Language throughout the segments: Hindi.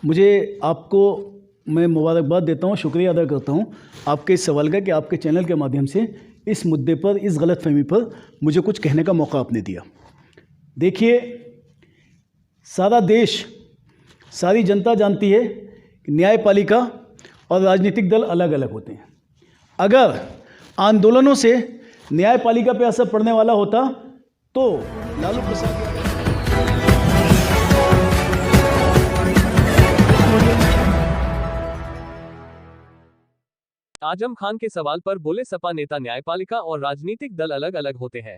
मुझे आपको मैं मुबारकबाद देता हूँ, शुक्रिया अदा करता हूँ आपके इस सवाल का कि आपके चैनल के माध्यम से इस मुद्दे पर, इस गलतफहमी पर मुझे कुछ कहने का मौका आपने दिया। देखिए, सारा देश, सारी जनता जानती है कि न्यायपालिका और राजनीतिक दल अलग अलग होते हैं। अगर आंदोलनों से न्यायपालिका पे असर पड़ने वाला होता तो लालू प्रसाद आजम खान के सवाल पर बोले सपा नेता, न्यायपालिका और राजनीतिक दल अलग अलग होते हैं।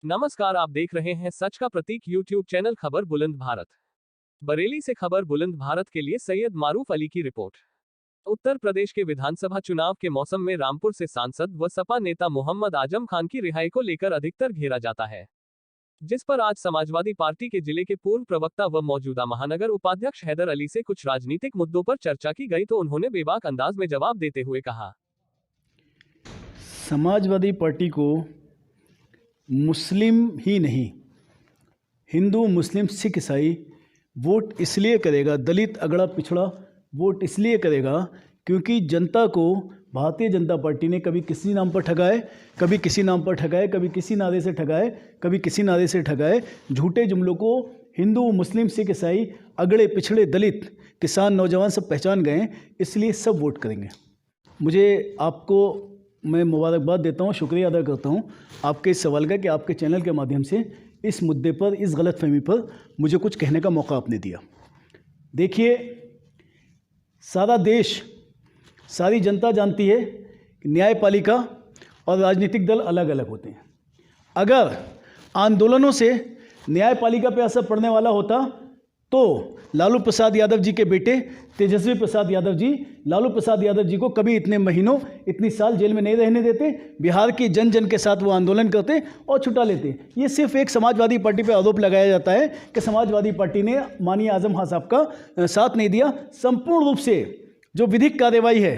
नमस्कार, आप देख रहे हैं सच का प्रतीक यूट्यूब चैनल खबर बुलंद भारत। बरेली से खबर बुलंद भारत के लिए सैयद मारूफ अली की रिपोर्ट। उत्तर प्रदेश के विधानसभा चुनाव के मौसम में रामपुर से सांसद व सपा नेता मोहम्मद आजम खान की रिहाई को लेकर अधिकतर घेरा जाता है, जिस पर आज समाजवादी पार्टी के जिले के पूर्व प्रवक्ता व मौजूदा महानगर उपाध्यक्ष हैदर अली से कुछ राजनीतिक मुद्दों पर चर्चा की गई तो उन्होंने बेबाक अंदाज में जवाब देते हुए कहा, समाजवादी पार्टी को मुस्लिम ही नहीं, हिंदू, मुस्लिम, सिख, ईसाई वोट इसलिए करेगा, दलित, अगड़ा, पिछड़ा वोट इसलिए करेगा क्योंकि जनता को भारतीय जनता पार्टी ने कभी किसी नाम पर ठगाए, कभी किसी नाम पर ठगाए, कभी किसी नारे से ठगाए, कभी किसी नारे से ठगाए। झूठे जुमलों को हिंदू, मुस्लिम, सिख, ईसाई, अगड़े, पिछड़े, दलित, किसान, नौजवान सब पहचान गए, इसलिए सब वोट करेंगे। मुझे आपको मैं मुबारकबाद देता हूँ, शुक्रिया अदा करता हूँ आपके इस सवाल का कि आपके चैनल के माध्यम से इस मुद्दे पर, इस गलतफहमी पर मुझे कुछ कहने का मौका आपने दिया। देखिए, सारा देश, सारी जनता जानती है कि न्यायपालिका और राजनीतिक दल अलग अलग होते हैं। अगर आंदोलनों से न्यायपालिका पे असर पड़ने वाला होता तो लालू प्रसाद यादव जी के बेटे तेजस्वी प्रसाद यादव जी, लालू प्रसाद यादव जी को कभी इतने महीनों, इतनी साल जेल में नहीं रहने देते। बिहार की जन जन के साथ वो आंदोलन करते और छुटा लेते। ये सिर्फ एक समाजवादी पार्टी पे आरोप लगाया जाता है कि समाजवादी पार्टी ने माननीय आजम खान साहब का साथ नहीं दिया। संपूर्ण रूप से जो विधिक कार्रवाई है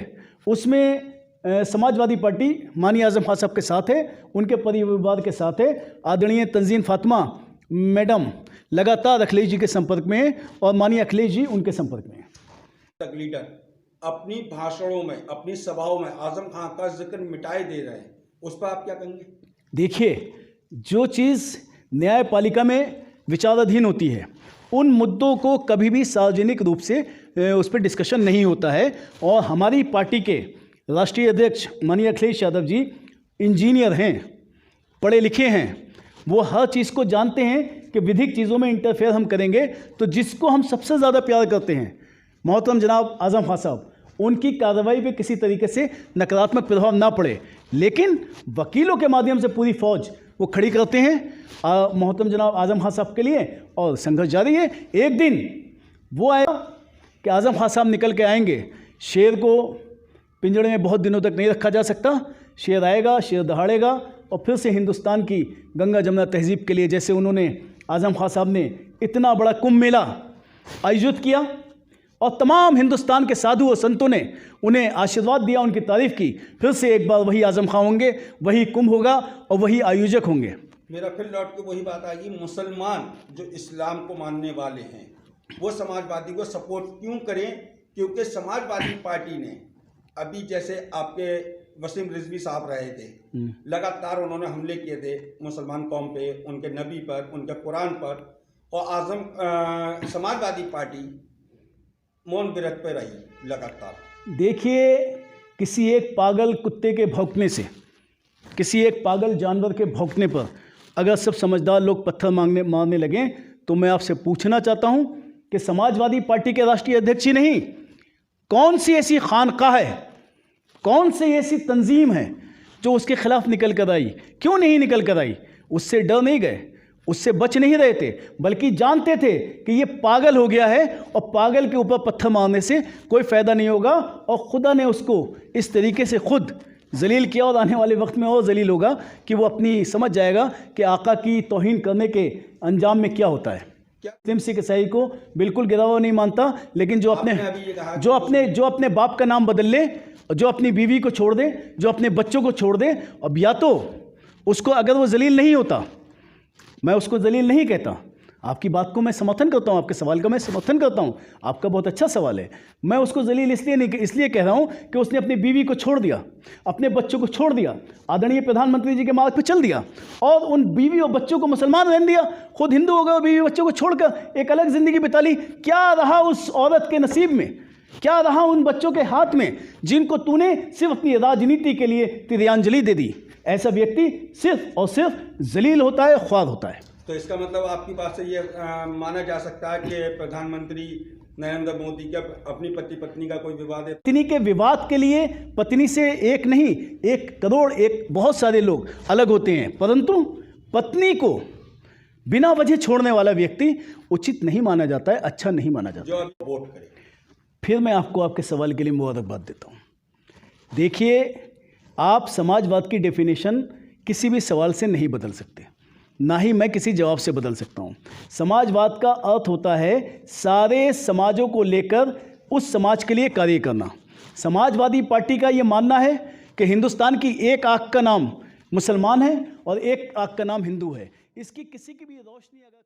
उसमें समाजवादी पार्टी माननीय आजम खान साहब के साथ है, उनके परिवार के साथ है। आदरणीय तंजीन फातिमा मैडम लगातार अखिलेश जी के संपर्क में है और माननीय अखिलेश जी उनके संपर्क में है। लीडर अपनी भाषणों में, अपनी सभाओं में आजम खान का जिक्र मिटाए दे रहे हैं, उस पर आप क्या कहेंगे? देखिए, जो चीज़ न्यायपालिका में विचाराधीन होती है उन मुद्दों को कभी भी सार्वजनिक रूप से उस पर डिस्कशन नहीं होता है। और हमारी पार्टी के राष्ट्रीय अध्यक्ष माननीय अखिलेश यादव जी इंजीनियर हैं, पढ़े लिखे हैं, वो हर चीज़ को जानते हैं कि विधिक चीज़ों में इंटरफेयर हम करेंगे तो जिसको हम सबसे ज़्यादा प्यार करते हैं मोहतरम जनाब आजम खान साहब, उनकी कार्रवाई पे किसी तरीके से नकारात्मक प्रभाव ना पड़े। लेकिन वकीलों के माध्यम से पूरी फौज वो खड़ी करते हैं मोहतरम जनाब आजम खान साहब के लिए और संघर्ष जारी है। एक दिन वो आएगा कि आजम खान साहब निकल के आएंगे। शेर को पिंजड़े में बहुत दिनों तक नहीं रखा जा सकता। शेर आएगा, शेर दहाड़ेगा और फिर से हिंदुस्तान की गंगा जमुना तहजीब के लिए, जैसे उन्होंने आजम खान साहब ने इतना बड़ा कुंभ मेला आयोजित किया और तमाम हिंदुस्तान के साधु और संतों ने उन्हें आशीर्वाद दिया, उनकी तारीफ़ की, फिर से एक बार वही आजम खान होंगे, वही कुंभ होगा और वही आयोजक होंगे। मेरा फिर लौट के वही बात आएगी, मुसलमान जो इस्लाम को मानने वाले हैं वो समाजवादी को सपोर्ट क्यों करें? क्योंकि समाजवादी पार्टी ने अभी, जैसे आपके वसीम रिजवी साहब रहे थे, लगातार उन्होंने हमले किए थे मुसलमान कौम पे, उनके नबी पर, उनके कुरान पर, और समाजवादी पार्टी मौन व्रत पे रही लगातार। देखिए, किसी एक पागल कुत्ते के भौंकने से, किसी एक पागल जानवर के भौंकने पर अगर सब समझदार लोग पत्थर मारने लगें तो मैं आपसे पूछना चाहता हूं कि समाजवादी पार्टी के राष्ट्रीय अध्यक्ष ही नहीं, कौन सी ऐसी खानकाह है, कौन सी ऐसी तंजीम है जो उसके खिलाफ निकल कर आई? क्यों नहीं निकल कर आई? उससे डर नहीं गए, उससे बच नहीं रहे थे, बल्कि जानते थे कि ये पागल हो गया है और पागल के ऊपर पत्थर मारने से कोई फ़ायदा नहीं होगा और खुदा ने उसको इस तरीके से खुद जलील किया और आने वाले वक्त में और जलील होगा कि वो अपनी समझ जाएगा कि आका की तौहीन करने के अंजाम में क्या होता है। मुस्लिम सिख ईसाई को बिल्कुल गिरावा नहीं मानता, लेकिन जो अपने बाप का नाम बदल ले, जो अपनी बीवी को छोड़ दे, जो अपने बच्चों को छोड़ दे, अब या तो उसको, अगर वो जलील नहीं होता, मैं उसको जलील नहीं कहता, आपकी बात को मैं समर्थन करता हूँ, आपके सवाल का मैं समर्थन करता हूँ, आपका बहुत अच्छा सवाल है। मैं उसको जलील इसलिए कह रहा हूँ कि उसने अपनी बीवी को छोड़ दिया, अपने बच्चों को छोड़ दिया, आदरणीय प्रधानमंत्री जी के मार्ग पर चल दिया और उन बीवी और बच्चों को मुसलमान रहने दिया, खुद हिंदू हो गए और बीवी बच्चों को छोड़कर एक अलग ज़िंदगी बिता ली। क्या रहा उस औरत के नसीब में, क्या रहा उन बच्चों के हाथ में जिनको तूने सिर्फ अपनी राजनीति के लिए तिरंजलि दे दी? ऐसा व्यक्ति सिर्फ और सिर्फ जलील होता है, ख्वार होता है। तो इसका मतलब आपकी बात से ये माना जा सकता है कि प्रधानमंत्री नरेंद्र मोदी का अपनी पति पत्नी का कोई विवाद है? पत्नी के विवाद के लिए पत्नी से एक नहीं, 1 करोड़ एक बहुत सारे लोग अलग होते हैं, परंतु पत्नी को बिना वजह छोड़ने वाला व्यक्ति उचित नहीं माना जाता है, अच्छा नहीं माना जाता। जो आप वोट करें। फिर मैं आपको आपके सवाल के लिए मुबारकबाद देता हूँ। देखिए, आप समाजवाद की डेफिनेशन किसी भी सवाल से नहीं बदल सकते, ना ही मैं किसी जवाब से बदल सकता हूँ। समाजवाद का अर्थ होता है सारे समाजों को लेकर उस समाज के लिए कार्य करना। समाजवादी पार्टी का ये मानना है कि हिंदुस्तान की एक आंख का नाम मुसलमान है और एक आंख का नाम हिंदू है। इसकी किसी की भी रोशनी अगर